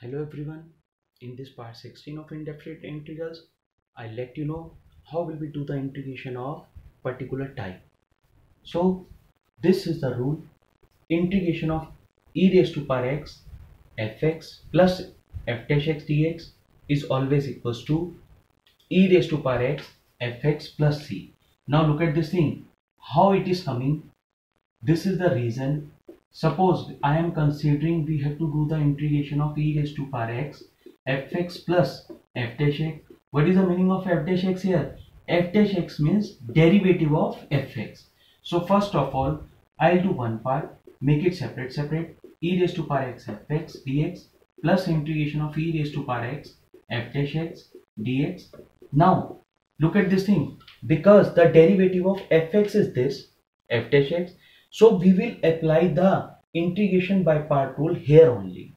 Hello everyone, in this part 16 of indefinite integrals, I'll let you know how will we do the integration of particular type. So this is the rule, integration of e raised to power x fx plus f dash x dx is always equals to e raised to power x fx plus c. Now look at this thing, how it is coming. This is the reason. Suppose I am considering we have to do the integration of e raised to power x fx plus f dash x. What is the meaning of f dash x here? F dash x means derivative of fx. So first of all, I'll do one part, make it separate, e raised to power x fx dx plus integration of e raised to power x f dash x dx. Now look at this thing, because the derivative of fx is this f dash x, so we will apply the integration by part rule here only.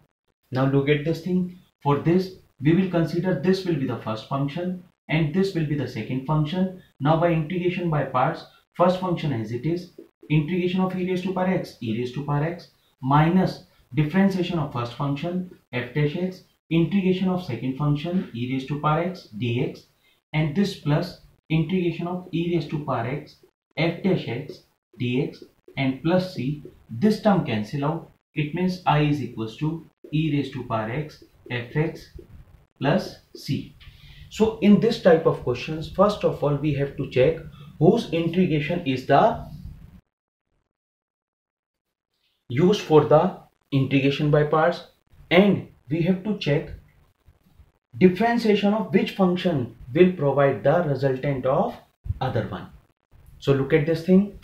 Now look at this thing. For this, we will consider this will be the first function and this will be the second function. Now by integration by parts, first function as it is, integration of e raised to power x minus differentiation of first function f dash x, integration of second function e raised to power x dx, and this plus integration of e raised to power x f dash x dx and plus c. This term cancel out. It means I is equals to e raised to power x fx plus c. So in this type of questions, first of all we have to check whose integration is the used for the integration by parts, and we have to check differentiation of which function will provide the resultant of other one. So look at this thing.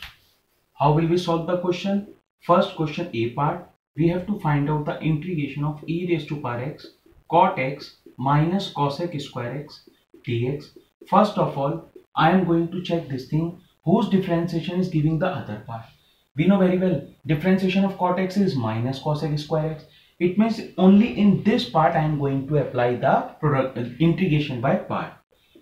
How will we solve the question? First question A part, we have to find out the integration of e raised to power x cot x minus cosec square x dx. First of all, I am going to check this thing, whose differentiation is giving the other part. We know very well differentiation of cot x is minus cosec square x. It means only in this part I am going to apply the integration by part.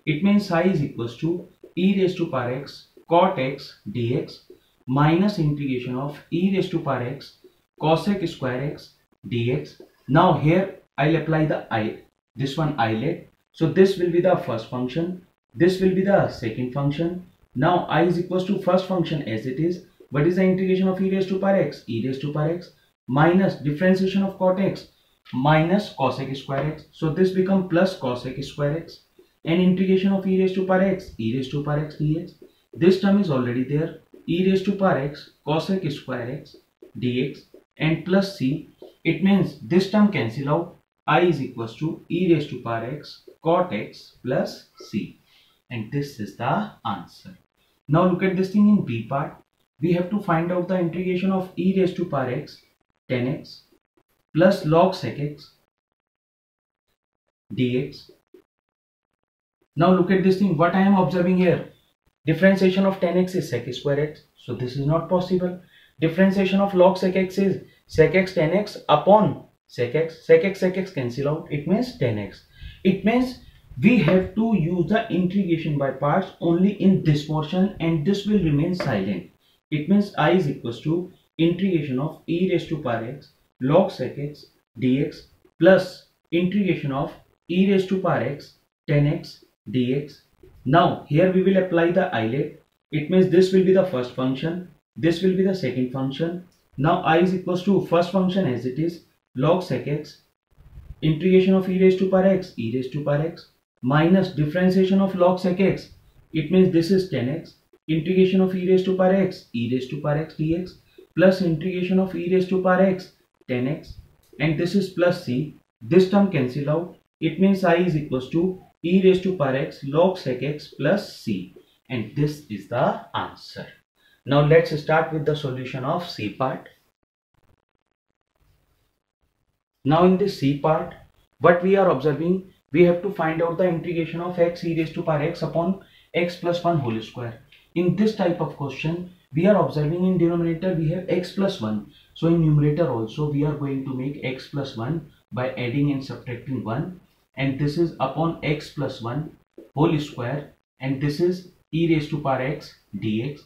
It means I is equals to e raised to power x cot x dx minus integration of e raised to power x cosec square x dx. Now here I'll apply this one eyelet. So this will be the first function, this will be the second function. Now I is equals to first function as it is. What is the integration of e raised to power x? E raised to power x minus differentiation of cot x minus cosec square x. So this become plus cosec square x, and integration of e raised to power x e raised to power x dx. This term is already there, e raised to power x cosec square x dx and plus c. It means this term cancel out. I is equals to e raised to power x cot x plus c, and this is the answer. Now look at this thing in B part. We have to find out the integration of e raised to power x tan x plus log sec x dx. Now look at this thing, what I am observing here, differentiation of tan x is sec square x, so this is not possible. Differentiation of log sec x is sec x tan x upon sec x cancel out, it means tan x. It means we have to use the integration by parts only in this portion, and this will remain silent. It means I is equals to integration of e raised to power x log sec x dx plus integration of e raised to power x tan x dx. Now here we will apply the eyelet. It means this will be the first function, this will be the second function. Now I is equals to first function as it is, log sec x integration of e raised to power x e raised to power x minus differentiation of log sec x. It means this is tan x, integration of e raised to power x e raised to power x dx plus integration of e raised to power x tan x, and this is plus c. This term cancel out. It means I is equals to e raised to power x log sec x plus c, and this is the answer. Now let's start with the solution of C part. Now in this C part, what we are observing, we have to find out the integration of x e raised to power x upon x plus 1 whole square. In this type of question, we are observing in denominator we have x plus 1. So in numerator also we are going to make x plus 1 by adding and subtracting 1, and this is upon x plus 1 whole square, and this is e raised to power x dx.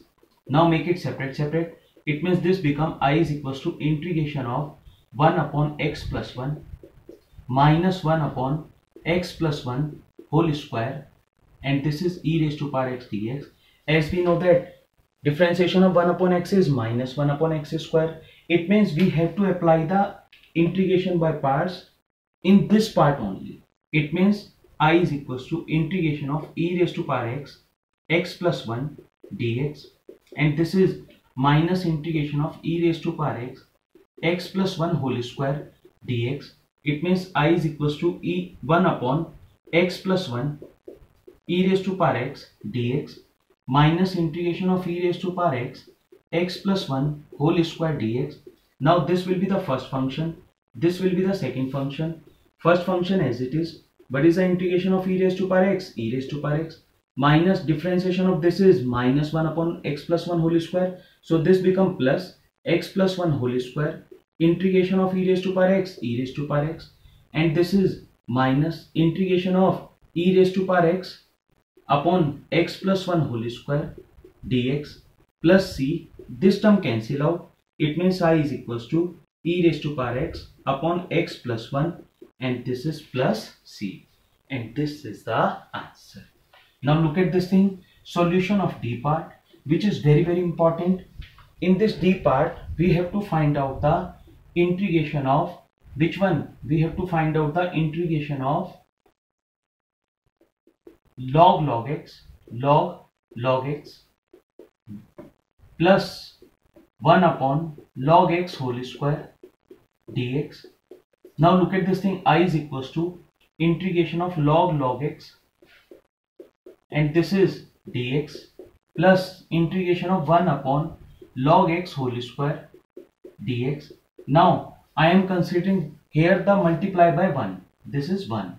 Now make it separate. It means this become I is equals to integration of 1 upon x plus 1 minus 1 upon x plus 1 whole square, and this is e raised to power x dx. As we know that differentiation of 1 upon x is minus 1 upon x square. It means we have to apply the integration by parts in this part only. It means I is equals to integration of e raised to power x plus 1 dx, and this is minus integration of e raised to power x plus 1 whole square dx. It means I is equals to e 1 upon x plus 1 e raised to power x dx minus integration of e raised to power x plus 1 whole square dx. Now this will be the first function, this will be the second function. First function as it is, what is the integration of e raised to power x? E raised to power x minus differentiation of this is minus 1 upon x plus 1 whole square. So this become plus x plus 1 whole square integration of e raised to power x, e raised to power x, and this is minus integration of e raised to power x upon x plus 1 whole square dx plus c. This term cancel out. It means I is equals to e raised to power x upon x plus 1, and this is plus c, and this is the answer. Now look at this thing, solution of d part, which is very important. In this d part we have to find out the integration of which one? We have to find out the integration of log x plus 1 upon log x whole square dx. Now look at this thing, I is equals to integration of log x, and this is dx plus integration of 1 upon log x whole square dx. Now I am considering here the multiply by 1, this is 1.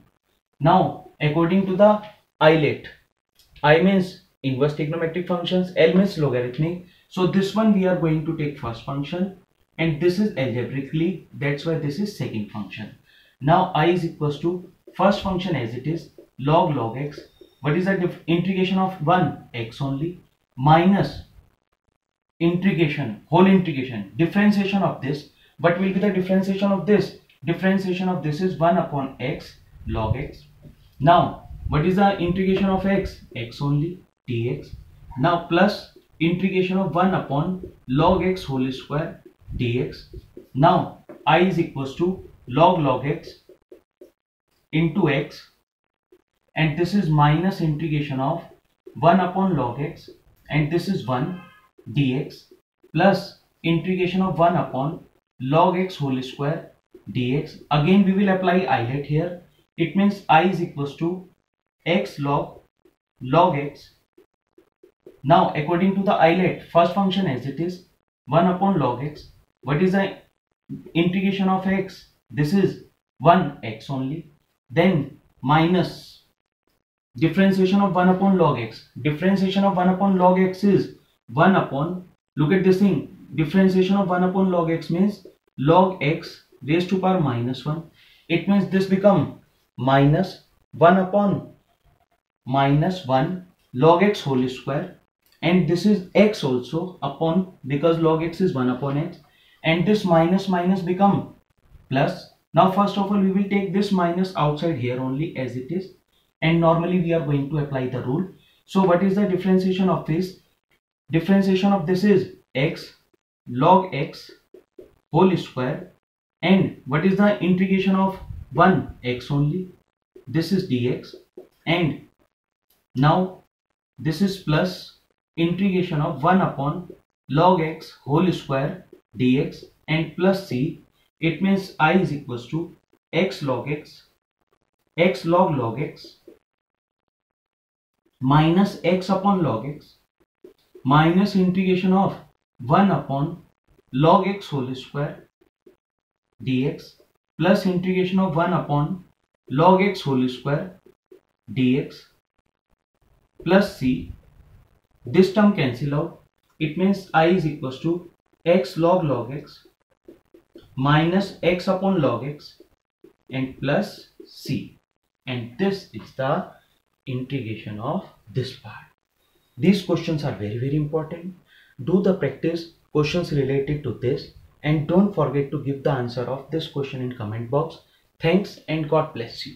Now according to the islet, I means inverse trigonometric functions, L means logarithmic. So this one we are going to take first function, and this is algebraically, that's why this is second function. Now I is equals to first function as it is log x. What is the integration of 1? X only minus integration, whole integration, differentiation of this. What will be the differentiation of this? Differentiation of this is 1 upon x log x. Now what is the integration of x? X only dx. Now plus integration of 1 upon log x whole square dx. Now I is equals to log x into x, and this is minus integration of 1 upon log x, and this is 1 dx plus integration of 1 upon log x whole square dx. Again we will apply islet here. It means I is equals to x log x. Now according to the islet, first function as it is 1 upon log x. What is the integration of x? This is 1 x only. Then minus differentiation of 1 upon log x. Differentiation of 1 upon log x is 1 upon, look at this thing, differentiation of 1 upon log x means log x raised to power minus 1. It means this become minus 1 upon minus 1 log x whole square, and this is x also upon, because log x is 1 upon x, and this minus become plus. Now first of all we will take this minus outside here only as it is, and normally we are going to apply the rule. So what is the differentiation of this? Differentiation of this is x log x whole square, and what is the integration of 1? X only, this is dx, and now this is plus integration of 1 upon log x whole square dx, and plus c. It means I is equals to x log log x minus x upon log x minus integration of 1 upon log x whole square dx plus integration of 1 upon log x whole square dx plus c. This term cancel out. It means I is equals to x log x minus x upon log x and plus c, and this is the integration of this part. These questions are very important. Do the practice questions related to this, and don't forget to give the answer of this question in comment box. Thanks and God bless you.